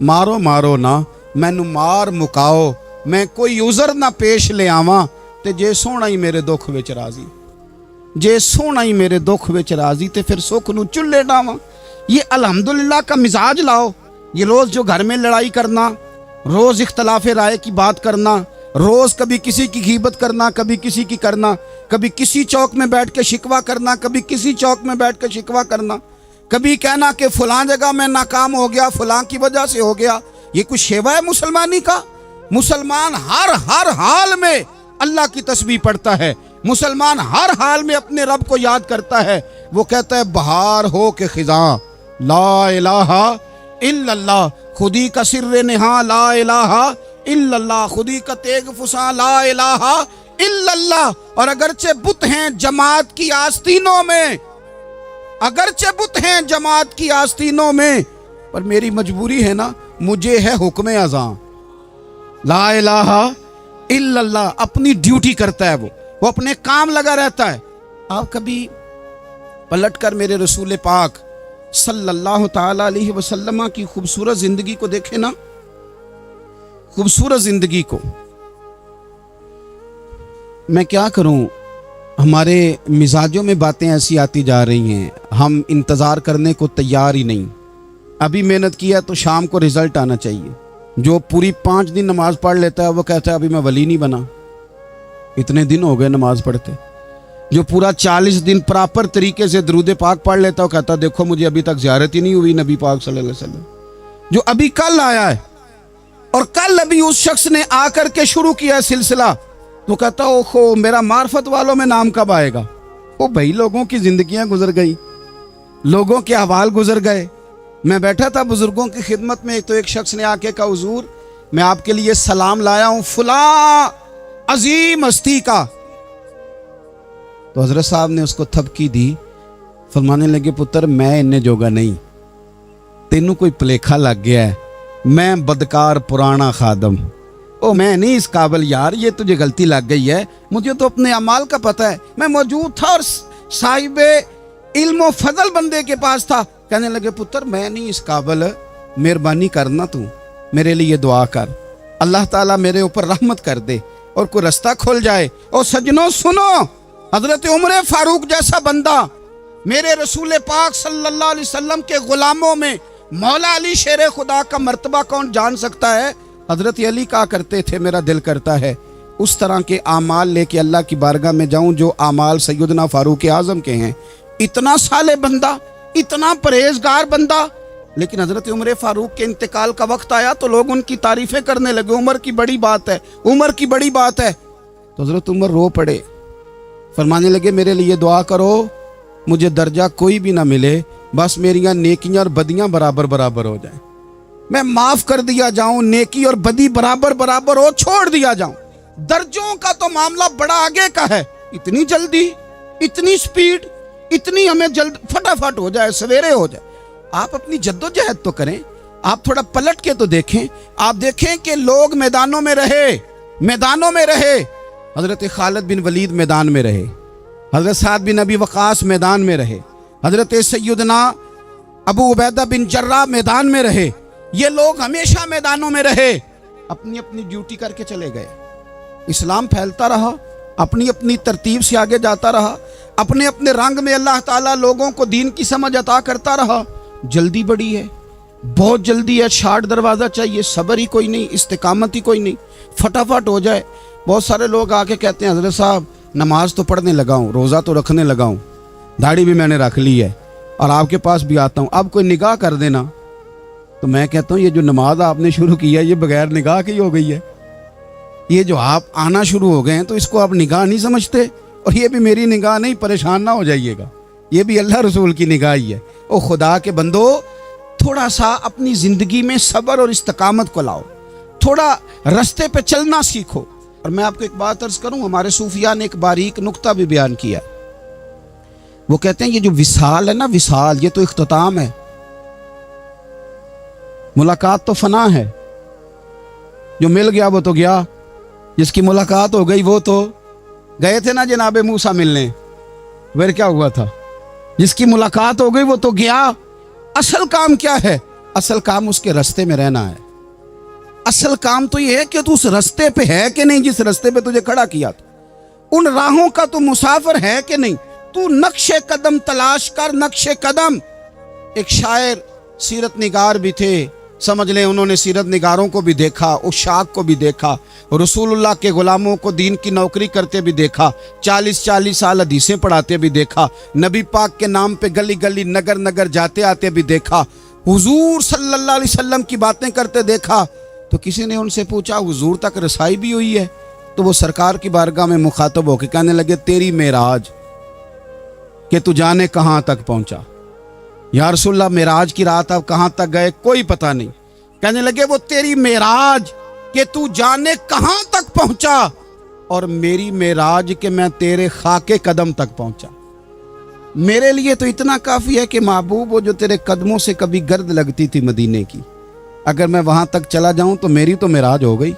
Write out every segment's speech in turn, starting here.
मारो मारो ना मैनू मार मुकाओ, मैं कोई उज़र ना पेश ले आवां, ते जे सोहना ही मेरे दुख विच राजी, जे सोहना ही मेरे दुख विच राजी, ते फिर सुख नू चुल्ले डावां। ये अल्हम्दुलिल्लाह का मिजाज लाओ। ये रोज़ जो घर में लड़ाई करना, रोज़ इख्तलाफ राय की बात करना, रोज़ कभी किसी की गीबत करना, कभी किसी की करना, कभी किसी चौक में बैठ के शिकवा करना, कभी किसी चौक में बैठ के शिकवा करना, कभी कहना कि फलां जगह में नाकाम हो गया, फलां की वजह से हो गया। ये कुछ शेवा है मुसलमानी का? मुसलमान हर हाल में अल्लाह की तस्बीह पढ़ता है, मुसलमान हर हाल में अपने रब को याद करता है। वो कहता है बहार हो के खिज़ां ला इलाहा इल्लल्लाह, खुदी का सिर्र निहा ला इलाहा इल्लल्लाह, खुदी का तेग फुसा ला इलाहा इल्लल्लाह। और अगरचे बुत हैं जमात की आस्तीनों में, अगरचे बुत हैं जमात की आस्तीनों में, पर मेरी मजबूरी है ना, मुझे है हुक्म अज़ां ला इलाहा इल्लल्लाह। अपनी ड्यूटी करता है वो अपने काम लगा रहता है। आप कभी पलट कर मेरे रसूल पाक सल्लल्लाहु ताला अलैहि वसल्लम की खूबसूरत जिंदगी को देखें ना, खूबसूरत जिंदगी को। मैं क्या करूं, हमारे मिजाजों में बातें ऐसी आती जा रही हैं, हम इंतज़ार करने को तैयार ही नहीं। अभी मेहनत किया तो शाम को रिजल्ट आना चाहिए। जो पूरी 5 दिन नमाज पढ़ लेता है वो कहता है अभी मैं वली नहीं बना, इतने दिन हो गए नमाज पढ़ते। जो पूरा 40 दिन प्रॉपर तरीके से दरूद पाक पढ़ लेता है वो कहता है देखो मुझे अभी तक ज़ियारत ही नहीं हुई नबी पाक सल्लल्लाहु अलैहि वसल्लम। जो अभी कल आया है और कल अभी उस शख्स ने आकर के शुरू किया है सिलसिला, तो कहता ओहो मेरा मार्फत वालों में नाम कब आएगा। वो भाई लोगों की जिंदगियां गुजर गई, लोगों के अहवाल गुजर गए। मैं बैठा था बुजुर्गों की खिदमत में, तो एक शख्स ने आके कहा हुजूर मैं आपके लिए सलाम लाया हूं फलां अजीम हस्ती का। तो हजरत साहब ने उसको थपकी दी, फरमाने लगे पुत्र मैं इन्ने जोगा नहीं, तेनू कोई भुलेखा लग गया है, मैं बदकार पुराना खादम, ओ मैं नहीं इस काबिल यार, ये तुझे गलती लग गई है, मुझे तो अपने अमाल का पता है। मैं मौजूद था और साहिबे इल्म व फजल बंदे के पास था। कहने लगे पुत्र मैं नहीं इस काबिल, मेहरबानी करना तू मेरे लिए दुआ कर, अल्लाह ताला मेरे ऊपर रहमत कर दे और कोई रास्ता खुल जाए। और सजनों सुनो, हजरत उमर फारूक जैसा बंदा मेरे रसूल पाक सल्लल्लाहु अलैहि वसल्लम के गुलामों में मौला अली शेर खुदा का मर्तबा कौन जान सकता है। हजरत अली कहा करते थे मेरा दिल करता है उस तरह के आमाल लेके अल्लाह की बारगाह में जाऊं जो आमाल सैयदना फारूक आजम के हैं। इतना साले बंदा, इतना परहेजगार बंदा, लेकिन हजरत उमर फारूक के इंतकाल का वक्त आया तो लोग उनकी तारीफें करने लगे, उमर की बड़ी बात है, उमर की बड़ी बात है। तो हजरत उमर रो पड़े, फरमाने लगे मेरे लिए दुआ करो, मुझे दर्जा कोई भी ना मिले, बस मेरियां नेकियां और बदियां बराबर बराबर हो जाए, मैं माफ कर दिया जाऊं, नेकी और बदी बराबर बराबर हो, छोड़ दिया जाऊं। दर्जों का तो मामला बड़ा आगे का है, इतनी जल्दी, इतनी स्पीड, इतनी हमें जल्द फटाफट हो जाए, सवेरे हो जाए। आप अपनी जद्दोजहद तो करें, आप थोड़ा पलट के तो देखें। आप देखें कि लोग मैदानों में रहे, मैदानों में रहे। हजरत खालिद बिन वलीद मैदान में रहे, हजरत साद बिन अबी वकास मैदान में रहे, हजरत सैयदना अबू उबैदा बिन जर्राह मैदान में रहे। ये लोग हमेशा मैदानों में रहे, अपनी अपनी ड्यूटी करके चले गए। इस्लाम फैलता रहा, अपनी अपनी तरतीब से आगे जाता रहा, अपने अपने रंग में अल्लाह ताला लोगों को दीन की समझ अता करता रहा। जल्दी बड़ी है, बहुत जल्दी है, शार्ट दरवाज़ा चाहिए, सब्र ही कोई नहीं, इस्तिकामत ही कोई नहीं, फटाफट हो जाए। बहुत सारे लोग आके कहते हैं हजरत साहब नमाज तो पढ़ने लगा हूँ, रोज़ा तो रखने लगा हूँ, दाढ़ी भी मैंने रख ली है और आपके पास भी आता हूँ, अब कोई निगाह कर देना। तो मैं कहता हूँ ये जो नमाज आपने शुरू की है ये बगैर निगाह की हो गई है। ये जो आप आना शुरू हो गए हैं तो इसको आप निगाह नहीं समझते, और ये भी मेरी निगाह नहीं, परेशान ना हो जाइएगा, ये भी अल्लाह रसूल की निगाह ही है। ओ खुदा के बंदो, थोड़ा सा अपनी ज़िंदगी में सब्र और इस्तिकामत को लाओ, थोड़ा रास्ते पे चलना सीखो। और मैं आपको एक बात अर्ज करूं, हमारे सूफिया ने एक बारीक नुक्ता भी बयान किया। वो कहते हैं ये जो विसाल है ना, विसाल, ये तो इख्तिताम है, मुलाकात तो फना है, जो मिल गया वो तो गया, जिसकी मुलाकात हो गई वो तो गए थे ना जनाब मूसा मिलने, फिर क्या हुआ था, जिसकी मुलाकात हो गई वो तो गया। असल काम क्या है, असल काम उसके रास्ते में रहना है। असल काम तो ये है कि तू उस रास्ते पे है कि नहीं, जिस रास्ते पे तुझे खड़ा किया था। उन राहों का तू मुसाफिर है कि नहीं। तू नक्शे कदम तलाश कर, नक्शे कदम। एक शायर सीरत निगार भी थे, समझ लें उन्होंने सीरत निगारों को भी देखा, उशाक को भी देखा, रसूलुल्लाह के गुलामों को दीन की नौकरी करते भी देखा, 40-40 साल हदीसें पढ़ाते भी देखा, नबी पाक के नाम पे गली गली नगर नगर जाते आते भी देखा, हुजूर सल्लल्लाहु अलैहि वसल्लम की बातें करते देखा। तो किसी ने उनसे पूछा हुजूर तक रसाई भी हुई है? तो वो सरकार की बारगाह में मुखातब होकर कहने लगे तेरी मेराज, कि तू जाने कहाँ तक पहुंचा। या रसूलल्लाह मेराज की रात आप कहाँ तक गए? कोई पता नहीं। कहने लगे वो तेरी मेराज कि तू जाने कहाँ तक पहुंचा, और मेरी मेराज कि मैं तेरे खाके कदम तक पहुंचा। मेरे लिए तो इतना काफ़ी है कि महबूब वो जो तेरे कदमों से कभी गर्द लगती थी मदीने की, अगर मैं वहाँ तक चला जाऊँ तो मेरी तो मेराज हो गई,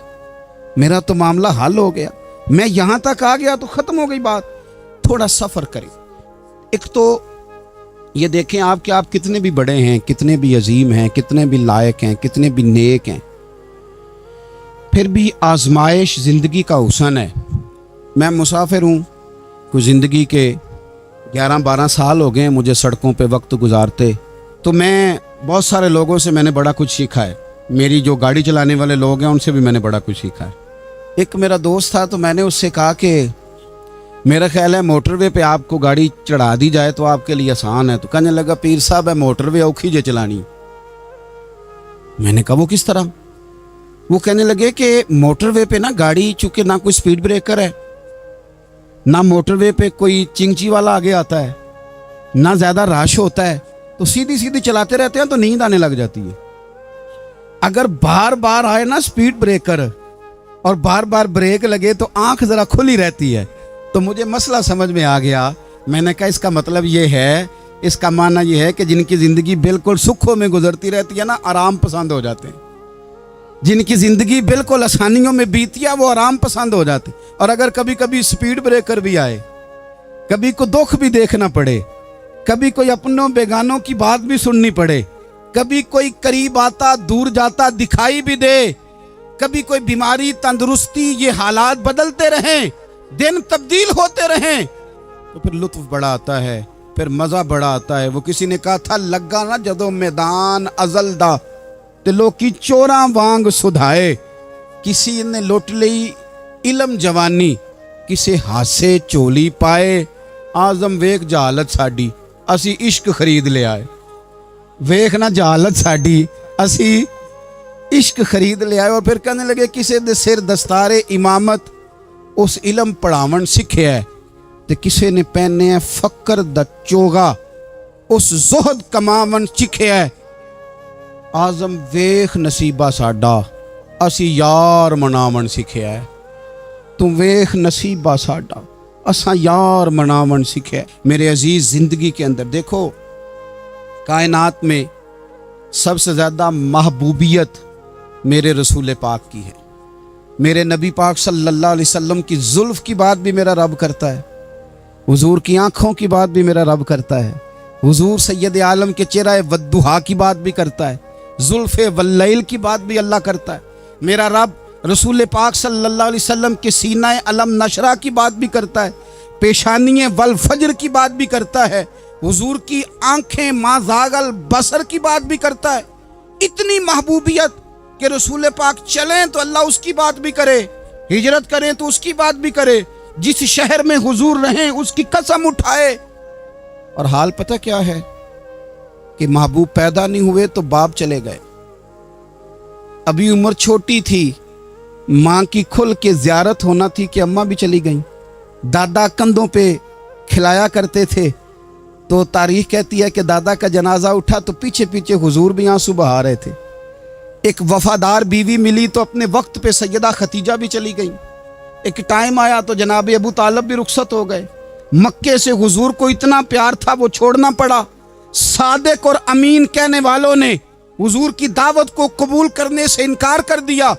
मेरा तो मामला हल हो गया। मैं यहाँ तक आ गया तो ख़त्म हो गई बात। थोड़ा सफ़र करें। एक तो ये देखें आप कि आप कितने भी बड़े हैं, कितने भी अजीम हैं, कितने भी लायक हैं, कितने भी नेक हैं, फिर भी आजमाइश ज़िंदगी का हुस्न है। मैं मुसाफिर हूँ, कुछ ज़िंदगी के 11-12 साल हो गए मुझे सड़कों पे वक्त गुजारते। तो मैं बहुत सारे लोगों से मैंने बड़ा कुछ सीखा है। मेरी जो गाड़ी चलाने वाले लोग हैं उनसे भी मैंने बड़ा कुछ सीखा है। एक मेरा दोस्त था, तो मैंने उससे कहा कि मेरा ख्याल है मोटरवे पे आपको गाड़ी चढ़ा दी जाए तो आपके लिए आसान है। तो कहने लगा पीर साहब है मोटरवे औखी जे चलानी। मैंने कहा वो किस तरह? वो कहने लगे कि मोटरवे पे ना गाड़ी, चूंकि ना कोई स्पीड ब्रेकर है, ना मोटरवे पे कोई चिंची वाला आगे आता है, ना ज़्यादा रश होता है, तो सीधी सीधी चलाते रहते हैं तो नींद आने लग जाती है। अगर बार बार आए ना स्पीड ब्रेकर और बार बार ब्रेक लगे तो आंख ज़रा खुली रहती है। तो मुझे मसला समझ में आ गया। मैंने कहा इसका मतलब ये है, इसका माना ये है कि जिनकी ज़िंदगी बिल्कुल सुखों में गुजरती रहती है ना, आराम पसंद हो जाते हैं। जिनकी ज़िंदगी बिल्कुल आसानियों में बीती है वो आराम पसंद हो जाते। और अगर कभी कभी स्पीड ब्रेकर भी आए, कभी को दुख भी देखना पड़े, कभी कोई अपनों बेगानों की बात भी सुननी पड़े, कभी कोई करीब आता दूर जाता दिखाई भी दे, कभी कोई बीमारी तंदुरुस्ती, ये हालात बदलते रहें, दिन तब्दील होते रहें, तो फिर लुत्फ बड़ा आता है, फिर मज़ा बड़ा आता है। वो किसी ने कहा था लगा ना जदों मैदान अजल दा ते लोकी चोरां वांग सुधाए। किसी ने लुट ली इलम जवानी, किसे हासे चोली पाए। आजम वेख जहालत साडी, असी इश्क खरीद ले आए। वेख ना जहालत साडी, असी इश्क खरीद ले आए। और फिर कहने लगे किसे दे सिर दस्तारे इमामत, उस इलम पढ़ावन सीखे है, ते किसे ने पहने है फकर दा चोगा, उस जोहद कमावन सीखे है। आजम वेख नसीबा साडा, असी यार मनावन सीखे है। तू वेख नसीबा साडा, असा यार मनावन सीखे है। मेरे अजीज, जिंदगी के अंदर देखो, कायनात में सबसे ज़्यादा महबूबियत मेरे रसूल पाक की है। मेरे नबी पाक सल्लल्लाहु अलैहि वसल्लम की जुल्फ की बात भी मेरा रब करता है, हुजूर की आंखों की बात भी मेरा रब करता है, हुजूर सैयद आलम के चेहरा वद्दुहा की बात भी करता है, जुल्फ़े वल्लैल की बात भी अल्लाह करता है। मेरा रब रसूल पाक सल्लल्लाहु अलैहि वसल्लम के सीना अलम नशरा की बात भी करता है, पेशानी वल फजर की बात भी करता है, हुजूर की आंखें माज़ागल बसर की बात भी करता है। इतनी महबूबियत कि रसूल पाक चलें तो अल्लाह उसकी बात भी करे, हिजरत करें तो उसकी बात भी करे, जिस शहर में हुजूर रहें उसकी कसम उठाए। और हाल पता क्या है कि महबूब पैदा नहीं हुए तो बाप चले गए। अभी उम्र छोटी थी, माँ की खुल के ज़ियारत होना थी कि अम्मा भी चली गईं। दादा कंधों पे खिलाया करते थे, तो तारीख कहती है कि दादा का जनाजा उठा तो पीछे पीछे हुजूर भी आंसू बहा रहे थे। एक वफादार बीवी मिली तो अपने वक्त पे सैयदा खतीजा भी चली गई। एक टाइम आया तो जनाब अबू तालब भी रुखसत हो गए। मक्के से हुजूर को इतना प्यार था वो छोड़ना पड़ा। सादिक और अमीन कहने वालों ने हुजूर की दावत को कबूल करने से इनकार कर दिया,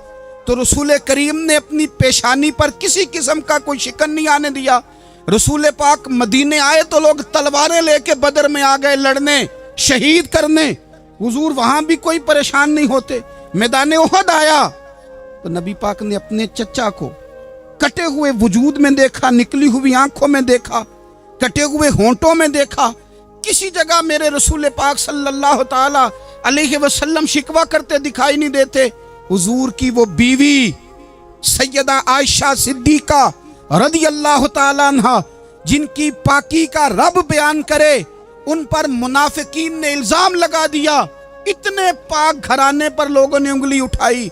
तो रसूल करीम ने अपनी पेशानी पर किसी किस्म का कोई शिकन नहीं आने दिया। रसूल पाक मदीने आए तो लोग तलवारें लेके बदर में आ गए लड़ने, शहीद करने। हुजूर वहां भी कोई परेशान नहीं होते। मैदान उहद आया तो नबी पाक ने अपने चचा को कटे हुए वजूद में देखा, निकली हुई आंखों में देखा, कटे हुए होंठों में देखा। किसी जगह मेरे रसूल पाक सल्लल्लाहु ताला अलैहि वसल्लम शिकवा करते दिखाई नहीं देते। हुजूर की वो बीवी सैयदा आयशा सिद्दीका रदी अल्लाह ताला अन्हा, जिनकी पाकी का रब बयान करे, उन पर मुनाफिकीन ने इल्जाम लगा दिया। इतने पाक घराने पर लोगों ने उंगली उठाई।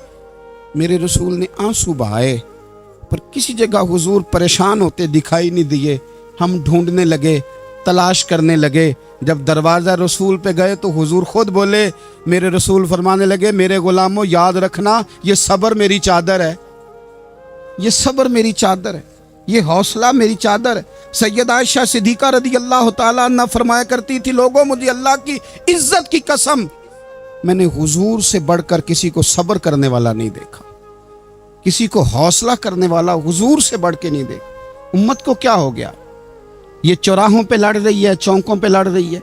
मेरे रसूल ने आंसू बहाए, पर किसी जगह हुजूर परेशान होते दिखाई नहीं दिए। हम ढूंढने लगे, तलाश करने लगे। जब दरवाज़ा रसूल पे गए तो हुजूर खुद बोले, मेरे रसूल फरमाने लगे, मेरे गुलामों याद रखना, ये सब्र मेरी चादर है, ये सब्र मेरी चादर है, ये हौसला मेरी चादर है। सैयदा आयशा सिद्दीका रदी अल्लाह ताला अन्हा फरमाया करती थी, लोगों मुझे अल्लाह की इज्जत की कसम, मैंने हुजूर से बढ़कर किसी को सब्र करने वाला नहीं देखा, किसी को हौसला करने वाला हुजूर से बढ़ के नहीं देखा। उम्मत को क्या हो गया? ये चौराहों पे लड़ रही है, चौकों पे लड़ रही है,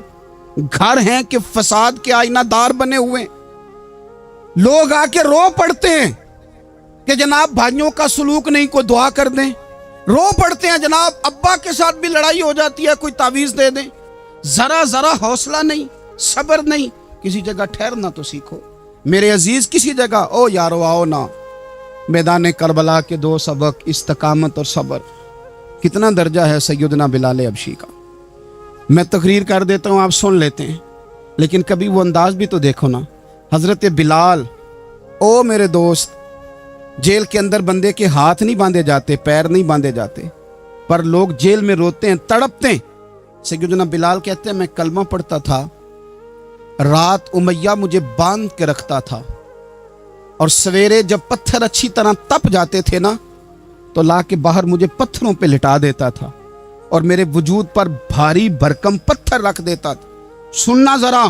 घर हैं कि फसाद के आईनादार बने हुए। लोग आके रो पड़ते हैं कि जनाब भाइयों का सलूक नहीं, को दुआ कर दें। रो पड़ते हैं जनाब अब्बा के साथ भी लड़ाई हो जाती है, कोई तावीज़ दे दें। जरा जरा हौसला नहीं, सब्र नहीं। किसी जगह ठहरना तो सीखो मेरे अजीज, किसी जगह ओ यारो आओ ना। मैदान करबला के दो सबक, इस्तकामत और सब्र। कितना दर्जा है सैयदना बिलाल हबशी का। मैं तकरीर कर देता हूँ, आप सुन लेते हैं, लेकिन कभी वो अंदाज भी तो देखो ना। हज़रत बिलाल, ओ मेरे दोस्त, जेल के अंदर बंदे के हाथ नहीं बांधे जाते, पैर नहीं बांधे जाते, पर लोग जेल में रोते हैं, तड़पते हैं। सैयदना बिलाल कहते हैं, मैं कलमा पढ़ता था, रात उमैया मुझे बांध के रखता था, और सवेरे जब पत्थर अच्छी तरह तप जाते थे ना, तो ला के बाहर मुझे पत्थरों पे लिटा देता था, और मेरे वजूद पर भारी भरकम पत्थर रख देता था। सुनना जरा,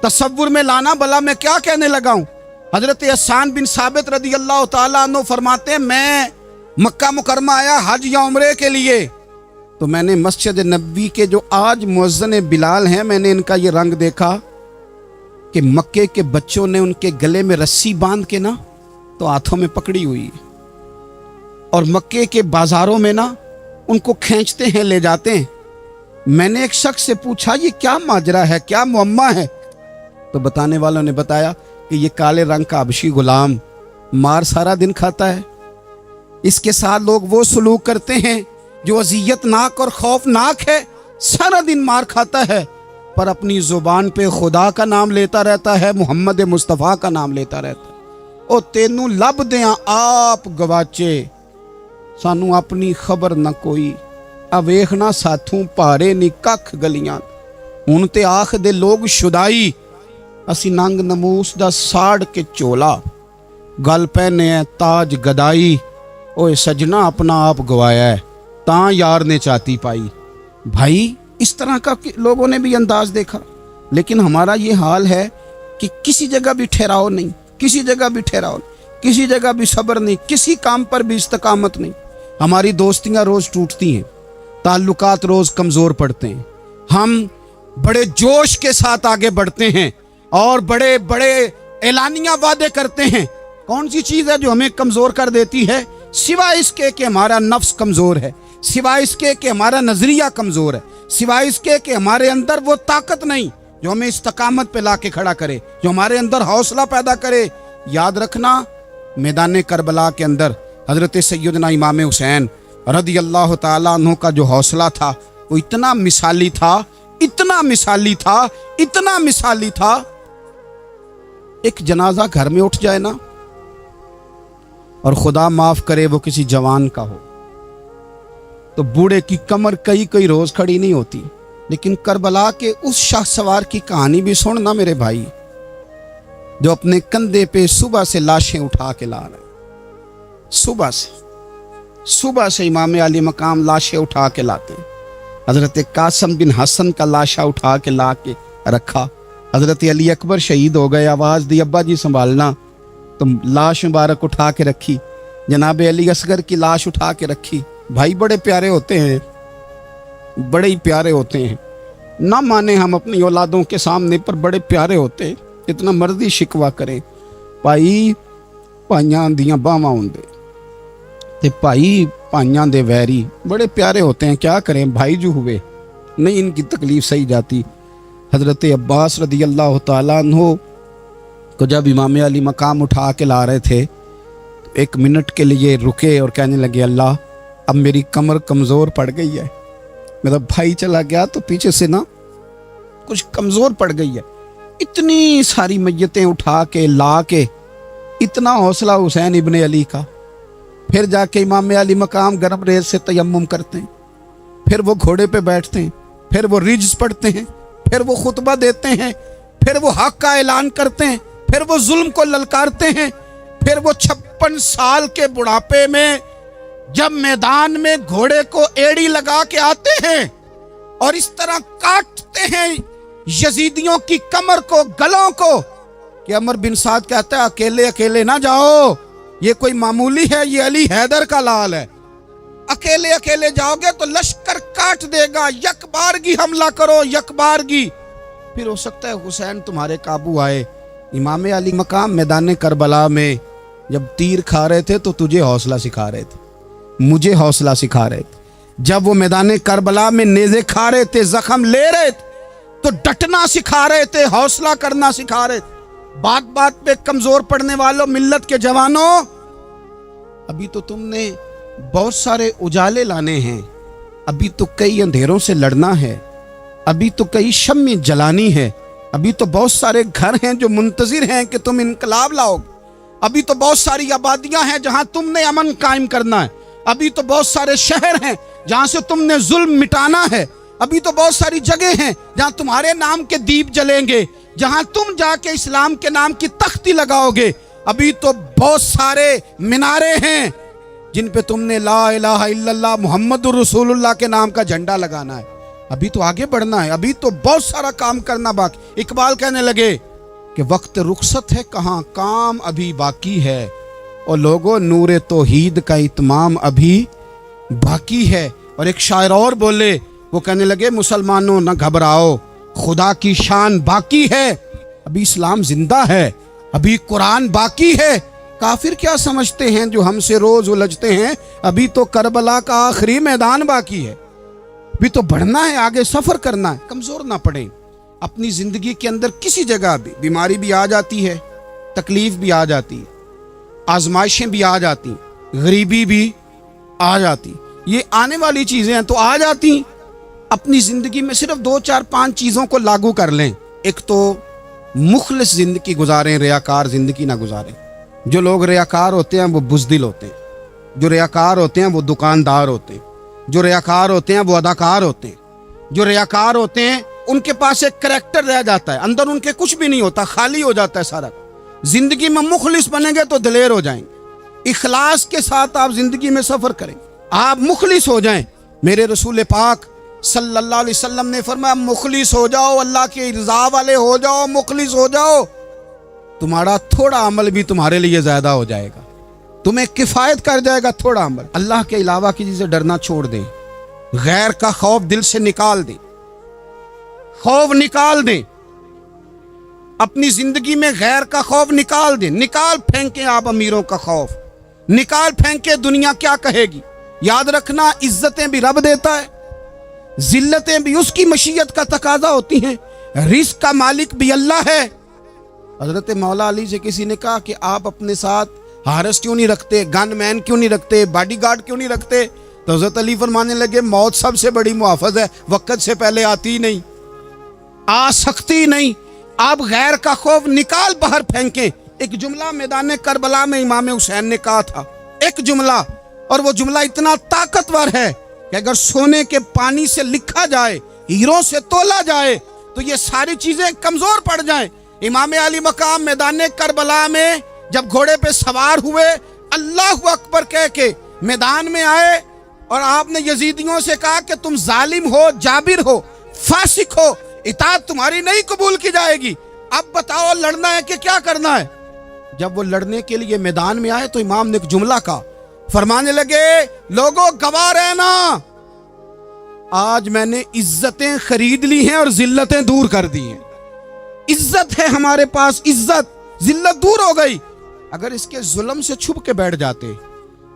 तसव्वुर में लाना, भला मैं क्या कहने लगा हूं। हजरत हसन बिन साबित रदी अल्लाह ताला अन्हु फरमाते हैं, मैं मक्का मुकरमा आया हज या उम्रे के लिए, तो मैंने मस्जिद नबवी के जो आज मुअज्जिन बिलाल हैं, मैंने इनका ये रंग देखा कि मक्के के बच्चों ने उनके गले में रस्सी बांध के ना तो हाथों में पकड़ी हुई है, और मक्के के बाजारों में ना उनको खींचते हैं, ले जाते हैं। मैंने एक शख्स से पूछा, ये क्या माजरा है, क्या मुअम्मा है? तो बताने वालों ने बताया कि ये काले रंग का हबशी गुलाम मार सारा दिन खाता है, इसके साथ लोग वो सलूक करते हैं जो अजियतनाक और खौफनाक है। सारा दिन मार खाता है, पर अपनी जुबान पे खुदा का नाम लेता रहता है, मुहम्मद मुस्तफ़ा का नाम लेता रहता है। ओ तेनू लब दियां आप गवाचे, सानू अपनी खबर न कोई, अवेखना साथों भारे नी कख गलियां। हुण ते आख दे लोग शुदाई, असी नंग नमूस दा साड़ के चोला, गल पहने है ताज गदाई। ओए सजना अपना आप गवाया है, तां यार ने चाती पाई। भाई इस तरह का लोगों ने भी अंदाज देखा, लेकिन हमारा ये हाल है कि किसी जगह भी ठहराव नहीं, किसी जगह भी ठहराव नहीं, किसी जगह भी सब्र नहीं, किसी काम पर भी इस्तकामत नहीं। हमारी दोस्तियां रोज टूटती हैं, ताल्लुकात रोज कमजोर पड़ते हैं। हम बड़े जोश के साथ आगे बढ़ते हैं और बड़े बड़े ऐलानिया वादे करते हैं। कौन सी चीज है जो हमें कमजोर कर देती है? सिवाय इसके कि हमारा नफ्स कमजोर है, सिवाय इसके कि हमारा नजरिया कमजोर है, सिवाय इसके कि हमारे अंदर वो ताकत नहीं जो हमें इस्तकामत पे लाके खड़ा करे, जो हमारे अंदर हौसला पैदा करे। याद रखना, मैदान करबला के अंदर हजरत सैयदना इमाम हुसैन रदी अल्लाह ताला अन्हु का जो हौसला था वो इतना मिसाली था, इतना मिसाली था, इतना मिसाली था। एक जनाजा घर में उठ जाए ना, और खुदा माफ करे वो किसी जवान का हो, तो बूढ़े की कमर कई कई रोज खड़ी नहीं होती। लेकिन करबला के उस शाह सवार की कहानी भी सुनना मेरे भाई, जो अपने कंधे पे सुबह से लाशें उठा के ला रहे। सुबह से इमाम अली मकाम लाशें उठा के लाते। हजरत कासम बिन हसन का लाशा उठा के ला के रखा। हजरत अली अकबर शहीद हो गए, आवाज़ दी अब्बा जी संभालना, तो लाश मुबारक उठा के रखी। जनाब अली असगर की लाश उठा के रखी। भाई बड़े प्यारे होते हैं, बड़े ही प्यारे होते हैं। ना माने हम अपनी औलादों के सामने, पर बड़े प्यारे होते हैं। जितना मर्जी शिकवा करें, भाई भाइयां दियां बावां होंदे ते भाई भाइयां दे वैरी बड़े प्यारे होते हैं। क्या करें, भाई जो हुए नहीं इनकी तकलीफ सही जाती। हज़रत अब्बास रदी अल्लाह तआला अन्हु को जब इमाम अली मकाम उठा के ला रहे थे तो 1 मिनट के लिए रुके और कहने लगे, अल्लाह अब मेरी कमर कमज़ोर पड़ गई है, मेरा भाई चला गया तो पीछे से ना कुछ कमज़ोर पड़ गई है। इतनी सारी मैयतें उठा के ला के, इतना हौसला हुसैन इब्ने अली का। फिर जाके इमाम अली मकाम गर्म रेत से तयम्मुम करते हैं, फिर वो घोड़े पे बैठते हैं, फिर वो रिज्स पढ़ते हैं, फिर वो खुतबा देते हैं, फिर वो हक का ऐलान करते हैं, फिर वो जुल्म को ललकारते हैं, फिर वो 56 साल के बुढ़ापे में जब मैदान में घोड़े को एड़ी लगा के आते हैं और इस तरह काटते हैं यजीदियों की कमर को, गलों को, कि अमर बिन साद कहता है अकेले अकेले ना जाओ, ये कोई मामूली है, ये अली हैदर का लाल है। अकेले अकेले जाओगे तो लश्कर काट देगा, यकबारगी हमला करो, यकबारगी। फिर हो सकता है हुसैन तुम्हारे काबू आए। इमाम अली मकाम मैदान करबला में जब तीर खा रहे थे तो तुझे हौसला सिखा रहे थे, मुझे हौसला सिखा रहे थे। जब वो मैदान करबला में नेज़े खा रहे थे, जख्म ले रहे थे, तो डटना सिखा रहे थे, हौसला करना सिखा रहे थे। बात बात पे कमजोर पड़ने वालों, मिल्लत के जवानों, अभी तो तुमने बहुत सारे उजाले लाने हैं, अभी तो कई अंधेरों से लड़ना है, अभी तो कई शम्में जलानी है, अभी तो बहुत सारे घर हैं जो मुंतजिर हैं कि तुम इनकलाब लाओगे, अभी तो बहुत सारी आबादियां हैं जहां तुमने अमन कायम करना है, अभी तो बहुत सारे शहर हैं जहां से तुमने जुल्म मिटाना है, अभी तो बहुत सारी जगह हैं जहां तुम्हारे नाम के दीप जलेंगे, जहां तुम जाके इस्लाम के नाम की तख्ती लगाओगे, अभी तो बहुत सारे मीनारे हैं जिन पे तुमने ला इलाहा इल्लल्लाह मुहम्मदुर रसूलुल्लाह के नाम का झंडा लगाना है। अभी तो आगे बढ़ना है, अभी तो बहुत सारा काम करना बाकी। इकबाल कहने लगे कि वक्त रुखसत है कहाँ, काम अभी बाकी है, और लोगों नूरे तौहीद का इत्माम अभी बाकी है। और एक शायर और बोले, वो कहने लगे मुसलमानों न घबराओ, खुदा की शान बाकी है, अभी इस्लाम जिंदा है, अभी कुरान बाकी है। काफिर क्या समझते हैं जो हमसे रोज उलझते हैं, अभी तो करबला का आखिरी मैदान बाकी है, अभी तो बढ़ना है, आगे सफर करना है। कमजोर ना पड़े। अपनी जिंदगी के अंदर किसी जगह भी बीमारी भी आ जाती है, तकलीफ भी आ जाती है, आजमाइशें भी आ जाती, गरीबी भी आ जाती, ये आने वाली चीजें हैं तो आ जाती। अपनी जिंदगी में सिर्फ 2 4 5 चीजों को लागू कर लें। एक तो मुखलिस जिंदगी गुजारें, रियाकार जिंदगी ना गुजारें। जो लोग रियाकार होते हैं वो बुज़दिल होते हैं, जो रियाकार होते हैं वो दुकानदार होते हैं, जो रियाकार होते हैं वो अदाकार होते हैं, जो रियाकार होते हैं उनके पास एक करैक्टर रह जाता है, अंदर उनके कुछ भी नहीं होता, खाली हो जाता है सारा। जिंदगी में मुखलिस बनेंगे तो दिलेर हो जाएंगे। इखलास के साथ आप जिंदगी में सफर करें, आप मुखलिस हो जाएं। मेरे रसूल पाक सल्लल्लाहु अलैहि वसल्लम ने फरमाया मुखलिस हो जाओ, अल्लाह के रज़ा वाले हो जाओ, मुखलिस हो जाओ, तुम्हारा थोड़ा अमल भी तुम्हारे लिए ज्यादा हो जाएगा, तुम्हें किफायत कर जाएगा थोड़ा अमल। अल्लाह के अलावा किसी से डरना छोड़ दें, गैर का खौफ दिल से निकाल दें, खौफ निकाल दें, अपनी जिंदगी में गैर का खौफ निकाल दें। निकाल फेंके आप अमीरों का खौफ, निकाल फेंके दुनिया क्या कहेगी। याद रखना इज्जतें भी रब देता है, जिल्लतें भी उसकी मशीयत का तकाजा होती हैं, रिस्क का मालिक भी अल्लाह है। हजरत मौला अली से किसी ने कहा कि आप अपने साथ हारस क्यों नहीं रखते, गन मैन क्यों नहीं रखते, बॉडीगार्ड क्यों नहीं रखते? तो हजरत अली फरमाने लगे मौत सबसे बड़ी मुआफज है, वक्त से पहले आती नहीं, आ सकती नहीं। आप गैर का खौफ निकाल बाहर फेंकें। एक जुमला मैदान करबला में इमाम हुसैन ने कहा था, एक जुमला, और वो जुमला इतना ताकतवर है कि अगर सोने के पानी से लिखा जाए, हीरों से तोला जाए, तो ये सारी चीजें कमजोर पड़ जाएं। इमाम अली मकाम मैदान करबला में जब घोड़े पे सवार हुए, अल्लाह अकबर कह के मैदान में आए, और आपने यजीदियों से कहा कि तुम जालिम हो, जाबिर हो, फासिक हो, इताअत तुम्हारी नहीं कबूल की जाएगी, अब बताओ लड़ना है कि क्या करना है। जब वो लड़ने के लिए मैदान में आए तो इमाम ने एक जुमला कहा, फरमाने लगे लोगों गवाह रहना, आज मैंने इज्जतें खरीद ली हैं और जिल्लतें दूर कर दी हैं। عزت ہے ہمارے پاس، عزت، ذلت دور ہو گئی۔ اگر اس کے ظلم سے چھپ کے بیٹھ جاتے،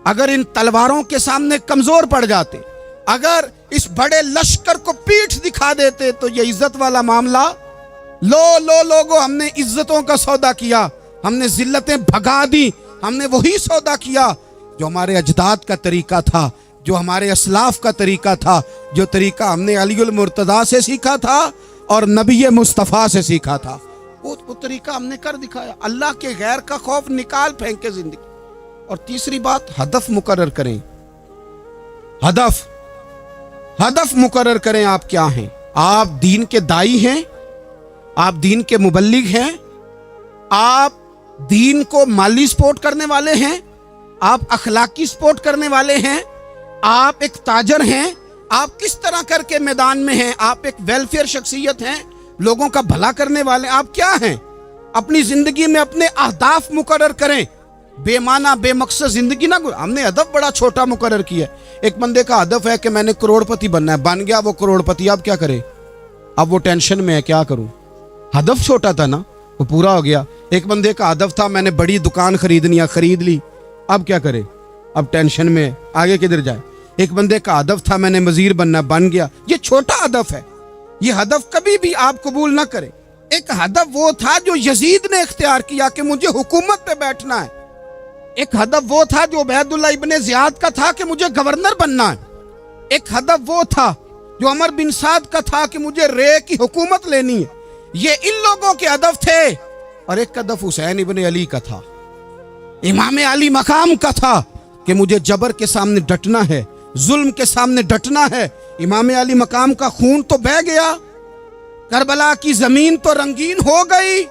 اگر ان تلواروں کے سامنے کمزور پڑ جاتے، اگر اس بڑے لشکر کو پیٹھ دکھا دیتے، تو یہ عزت والا معاملہ لوگوں، ہم نے عزتوں کا سودا کیا، ہم نے ذلتیں بھگا دی، ہم نے وہی سودا کیا جو ہمارے اجداد کا طریقہ تھا، جو ہمارے اسلاف کا طریقہ تھا، جو طریقہ ہم نے علی المرتضیٰ سے سیکھا تھا اور نبی مصطفیٰ سے سیکھا تھا، وہ طریقہ ہم نے کر دکھایا۔ اللہ کے غیر کا خوف نکال پھینکے زندگی۔ اور تیسری بات، ہدف مقرر کریں۔ ہدف مقرر کریں، آپ کیا ہیں؟ آپ دین کے دائی ہیں، آپ دین کے مبلغ ہیں، آپ دین کو مالی سپورٹ کرنے والے ہیں، آپ اخلاقی سپورٹ کرنے والے ہیں، آپ ایک تاجر ہیں، آپ کس طرح کر کے میدان میں ہیں؟ آپ ایک ویلفیئر شخصیت ہیں، لوگوں کا بھلا کرنے والے، آپ کیا ہیں؟ اپنی زندگی میں اپنے اہداف مقرر کریں، بے معنی بے مقصد زندگی نہ۔ ہم نے ہدف بڑا چھوٹا مقرر کیا ہے۔ ایک بندے کا ہدف ہے کہ میں نے کروڑ پتی بننا ہے، بن گیا وہ کروڑ پتی، اب کیا کرے؟ اب وہ ٹینشن میں ہے، کیا کروں؟ ہدف چھوٹا تھا نا، وہ پورا ہو گیا۔ ایک بندے کا ہدف تھا میں نے بڑی دکان خریدنی ہے، خرید لی، اب کیا کرے؟ اب ٹینشن میں، آگے کدھر جائے؟ ایک بندے کا ہدف تھا میں نے وزیر بننا، بن گیا، یہ چھوٹا ہدف ہے، یہ ہدف کبھی بھی آپ قبول نہ کریں۔ ایک ہدف وہ تھا جو یزید نے اختیار کیا کہ مجھے حکومت پہ بیٹھنا ہے، ایک ہدف وہ تھا جو عبید اللہ ابن زیاد کا تھا کہ مجھے گورنر بننا ہے، ایک ہدف وہ تھا جو عمر بن سعد کا تھا کہ مجھے رے کی حکومت لینی ہے۔ یہ ان لوگوں کے ہدف تھے، اور ایک ہدف حسین ابن علی کا تھا، امام علی مقام کا تھا کہ مجھے جبر کے سامنے ڈٹنا ہے، ظلم کے سامنے ڈٹنا ہے۔ امام علی مقام کا خون تو بہہ گیا، کربلا کی زمین تو رنگین ہو گئی،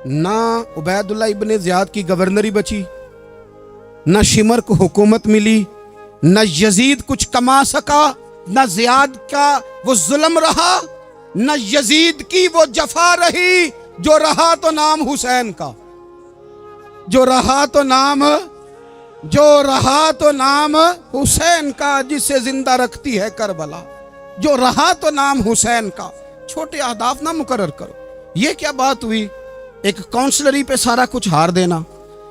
نہ عبید اللہ ابن زیاد کی گورنری بچی، نہ شمر کو حکومت ملی، نہ یزید کچھ کما سکا، نہ زیاد کا وہ ظلم رہا، نہ یزید کی وہ جفا رہی، جو رہا تو نام حسین کا، جو رہا تو نام حسین کا، جسے زندہ رکھتی ہے کربلا، جو رہا تو نام حسین کا۔ چھوٹے اہداف نہ مقرر کرو۔ یہ کیا بات ہوئی؟ ایک کاؤنسلری پہ سارا کچھ ہار دینا،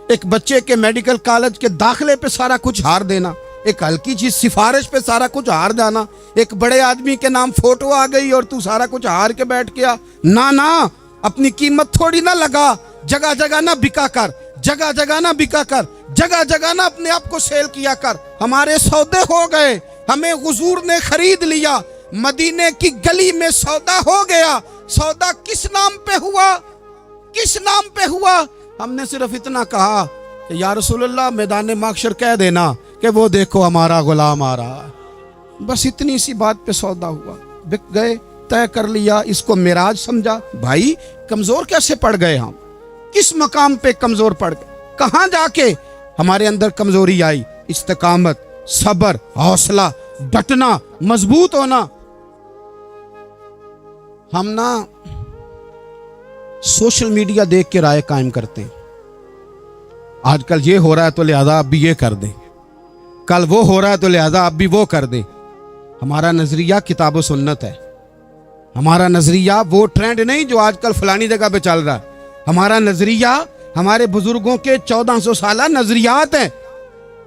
ایک بچے کے میڈیکل کالج کے داخلے پہ سارا کچھ ہار دینا، ایک ہلکی چیز سفارش پہ سارا کچھ ہار جانا، ایک بڑے آدمی کے نام فوٹو آ گئی اور تو سارا کچھ ہار کے بیٹھ گیا۔ نہ، اپنی قیمت تھوڑی نہ لگا، جگہ جگہ نہ بکا کر، جگہ جگہ نہ بکا کر، جگہ جگہ نہ اپنے آپ کو سیل کیا کر۔ ہمارے سودے ہو گئے، ہمیں حضور نے خرید لیا، مدینے کی گلی میں سودا ہو گیا۔ سودا کس نام پہ ہوا؟ کس نام پہ ہوا؟ ہم نے صرف اتنا کہا کہ یا رسول اللہ میدان محشر کہہ دینا کہ وہ دیکھو ہمارا غلام آ رہا ہے، بس اتنی سی بات پہ سودا ہوا، بک گئے، طے کر لیا، اس کو معراج سمجھا۔ بھائی کمزور کیسے پڑ گئے ہم؟ کس مقام پہ کمزور پڑ گئے؟ کہاں جا کے ہمارے اندر کمزوری آئی؟ استقامت، صبر، حوصلہ، ڈٹنا، مضبوط ہونا۔ ہم نا سوشل میڈیا دیکھ کے رائے قائم کرتے ہیں، آج کل یہ ہو رہا ہے تو لہذا اب بھی یہ کر دیں، کل وہ ہو رہا ہے تو لہذا اب بھی وہ کر دیں۔ ہمارا نظریہ کتاب و سنت ہے، ہمارا نظریہ وہ ٹرینڈ نہیں جو آج کل فلانی جگہ پہ چل رہا ہے، ہمارا نظریہ ہمارے بزرگوں کے 1400 سالہ نظریات ہیں۔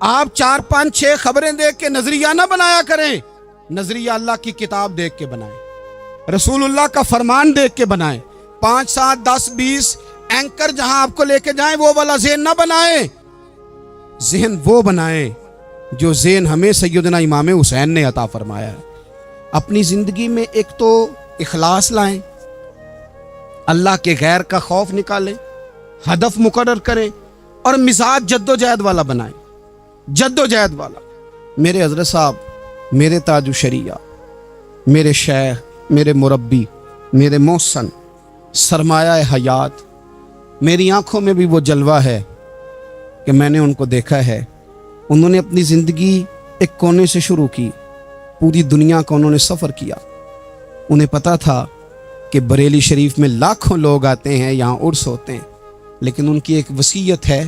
آپ 4 5 6 خبریں دیکھ کے نظریہ نہ بنایا کریں، نظریہ اللہ کی کتاب دیکھ کے بنائیں، رسول اللہ کا فرمان دیکھ کے بنائیں۔ 5 7 10 20 اینکر جہاں آپ کو لے کے جائیں وہ والا ذہن نہ بنائیں، ذہن وہ بنائیں جو ذہن ہمیں سیدنا امام حسین نے عطا فرمایا ہے۔ اپنی زندگی میں ایک تو اخلاص لائیں، اللہ کے غیر کا خوف نکالیں، ہدف مقرر کریں، اور مزاج جد و جہد والا بنائیں، جد و جہد والا۔ میرے حضرت صاحب، میرے تاج الشریعہ، میرے شیخ، میرے مربی، میرے محسن، سرمایہ حیات، میری آنکھوں میں بھی وہ جلوہ ہے کہ میں نے ان کو دیکھا ہے۔ انہوں نے اپنی زندگی ایک کونے سے شروع کی، پوری دنیا کا انہوں نے سفر کیا۔ انہیں پتا تھا کہ بریلی شریف میں لاکھوں لوگ آتے ہیں، یہاں عرس ہوتے ہیں، لیکن ان کی ایک وصیت ہے،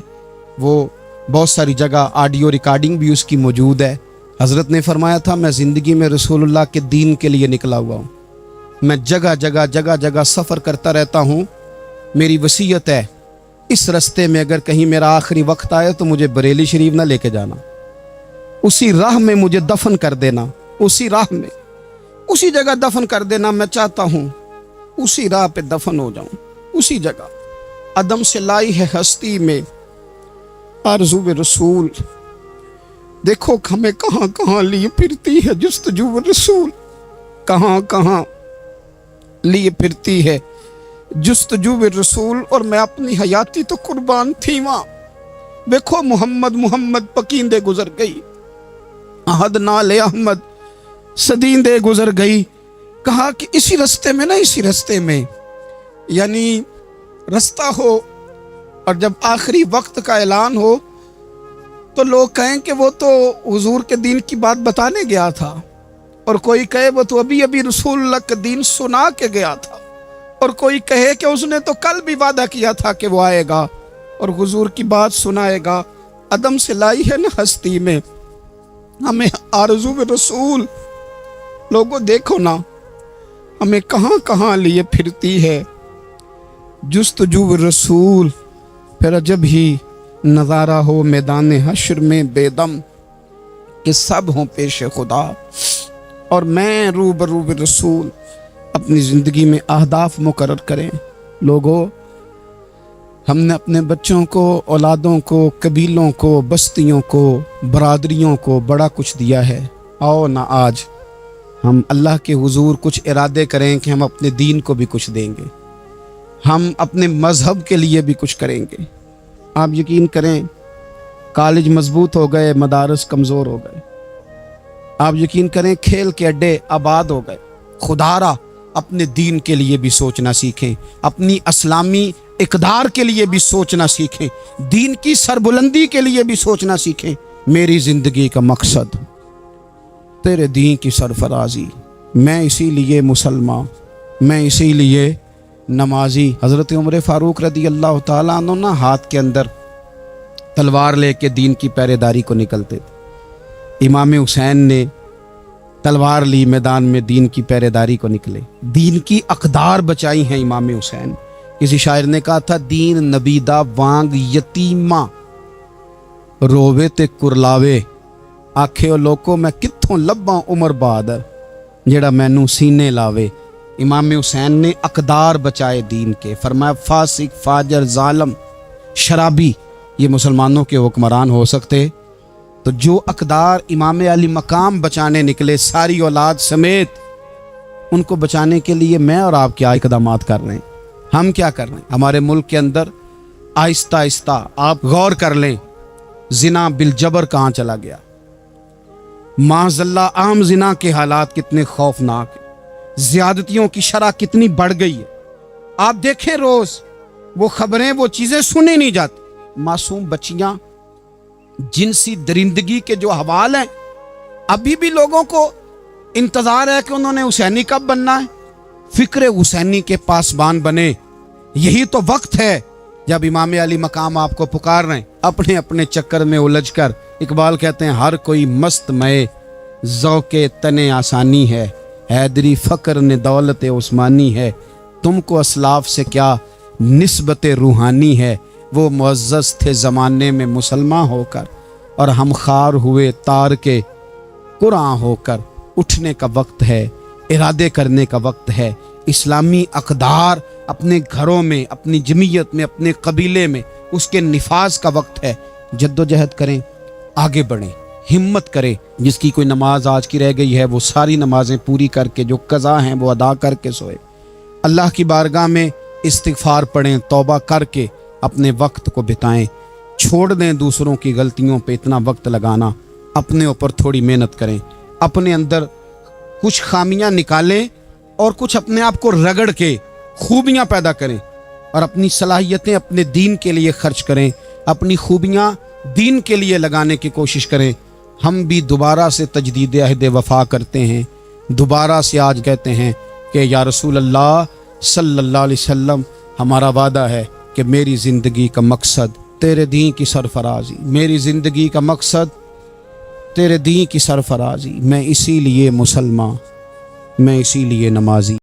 وہ بہت ساری جگہ آڈیو ریکارڈنگ بھی اس کی موجود ہے۔ حضرت نے فرمایا تھا میں زندگی میں رسول اللہ کے دین کے لیے نکلا ہوا ہوں، मैं जगह जगह सफ़र करता रहता हूँ। मेरी वसीयत है, इस रास्ते में अगर कहीं मेरा आखिरी वक्त आए तो मुझे बरेली शरीफ ना लेके जाना, उसी राह में मुझे दफन कर देना, उसी राह में, उसी जगह दफन कर देना। मैं चाहता हूँ उसी राह पे दफन हो जाऊं, उसी जगह। अदम से लाई है हस्ती में आरज़ू रसूल, देखो हमें कहाँ कहाँ लिए फिरती है जुस्तजू रसूल, कहाँ कहाँ लिए फिरती है जुस्तजू रसूल। और मैं अपनी हयाती तो कुर्बान थी वहाँ, देखो मोहम्मद पकींदे गुजर गई, अहद नाले अहमद सदींदे गुजर गई। कहा कि इसी रास्ते में ना, इसी रास्ते में, यानी रास्ता हो और जब आखिरी वक्त का ऐलान हो तो लोग कहें कि वो तो हुजूर के दीन की बात बताने गया था, और कोई कहे वो तो अभी अभी रसूलुल्लाह का दीन सुना के गया था, और कोई कहे कि उसने तो कल भी वादा किया था कि वो आएगा और हुजूर की बात सुनाएगा। अदम से लाई है ना हस्ती में हमें आरज़ू रसूल, लोगों देखो ना हमें कहाँ कहाँ लिए फिरती है जुस्तजू रसूल। फिर जब ही नज़ारा हो मैदान हश्र में बेदम कि सब हों पेश खुदा, और मैं रूबरू रसूल। अपनी ज़िंदगी में अहदाफ मुकर्रर करें लोगों। हमने अपने बच्चों को, औलादों को, कबीलों को, बस्तियों को, बरादरियों को बड़ा कुछ दिया है। आओ ना आज हम अल्लाह के हुजूर कुछ इरादे करें कि हम अपने दीन को भी कुछ देंगे, हम अपने मज़हब के लिए भी कुछ करेंगे। आप यकीन करें, कॉलेज मजबूत हो गए, मदारस कमज़ोर हो गए। आप यकीन करें, खेल के अड्डे आबाद हो गए। खुदारा अपने दीन के लिए भी सोचना सीखें, अपनी इस्लामी इक़दार के लिए भी सोचना सीखें, दीन की सरबुलंदी के लिए भी सोचना सीखें। मेरी ज़िंदगी का मकसद तेरे दीन की सरफराजी, मैं इसीलिए मुसलमान, मैं इसीलिए नमाजी। हज़रत उमर फ़ारूक रदी अल्लाह ताला अन्हु ना हाथ के अंदर तलवार लेके दीन की पहरेदारी को निकलते थे। इमाम हुसैन ने तलवार ली, मैदान में दीन की पहरेदारी को निकले, दीन की अक़दार बचाई हैं इमाम हुसैन। किसी शायर ने कहा था, दीन नबीदा वांग यतीमा रोवे ते कुरलावे, आखे ओ लोको मैं कित्थों लब्बां उमर बहादुर जेड़ा मैनू सीने लावे। इमाम हुसैन ने अक़दार बचाए दीन के। फरमाया फासिक, फाजर, जालम, शराबी ये मुसलमानों के हुक्मरान हो सकते, तो जो अक़दार इमाम अली मकाम बचाने निकले सारी औलाद समेत, उनको बचाने के लिए मैं और आप क्या इक़दामात कर रहे हैं, हम क्या कर रहे हैं। हमारे मुल्क के अंदर आहिस्ता आहिस्ता आप गौर कर लें, जिना बिल जबर कहाँ चला गया। माज़ल्ला आम जिना के हालात कितने खौफनाक हैं, ज़्यादतियों की शरह कितनी बढ़ गई है। आप देखें रोज़ वो खबरें, वो चीज़ें सुनी नहीं जाती। मासूम बच्चियाँ, जिनसी दरिंदगी के जो हवाल हैं, अभी भी लोगों को इंतज़ार है कि उन्होंने हुसैनी कब बनना है, फ़िक्र हुसैनी के पासबान बने। यही तो वक्त है जब इमाम अली मकाम आपको पुकार रहे हैं। अपने अपने चक्कर में उलझ कर, इकबाल कहते हैं, हर कोई मस्त मय ज़ौक़े तने आसानी है, हैदरी फ़क्र ने दौलत उस्मानी है, तुमको असलाफ से क्या निस्बत रूहानी है। वो मुअज़्ज़ज़ थे ज़माने में मुसलमान होकर, और हम खार हुए तार के कुरान होकर। उठने का वक्त है, इरादे करने का वक्त है। इस्लामी अक़दार अपने घरों में, अपनी जमीयत में, अपने कबीले में, उसके निफाज का वक्त है। जद्दोजहद करें, आगे बढ़ें, हिम्मत करें। जिसकी कोई नमाज आज की रह गई है वो सारी नमाजें पूरी करके, जो कज़ा हैं वो अदा करके सोए। अल्लाह की बारगाह में इस्तिग़फ़ार पढ़ें, तौबा करके अपने वक्त को बिताएं। छोड़ दें दूसरों की गलतियों पे इतना वक्त लगाना, अपने ऊपर थोड़ी मेहनत करें। अपने अंदर कुछ खामियां निकालें और कुछ अपने आप को रगड़ के खूबियां पैदा करें, और अपनी सलाहियतें अपने दीन के लिए खर्च करें। अपनी खूबियां दीन के लिए लगाने की कोशिश करें। हम भी दोबारा से तजदीद अहद वफ़ा करते हैं, दोबारा से आज कहते हैं कि या रसूल अल्लाह सल्लल्लाहु अलैहि वसल्लम, हमारा वादा है कि मेरी ज़िंदगी का मकसद तेरे दीन की सरफराजी, मेरी ज़िंदगी का मकसद तेरे दीन की सरफराजी। मैं इसीलिए मुसलमान, मैं इसीलिए नमाजी।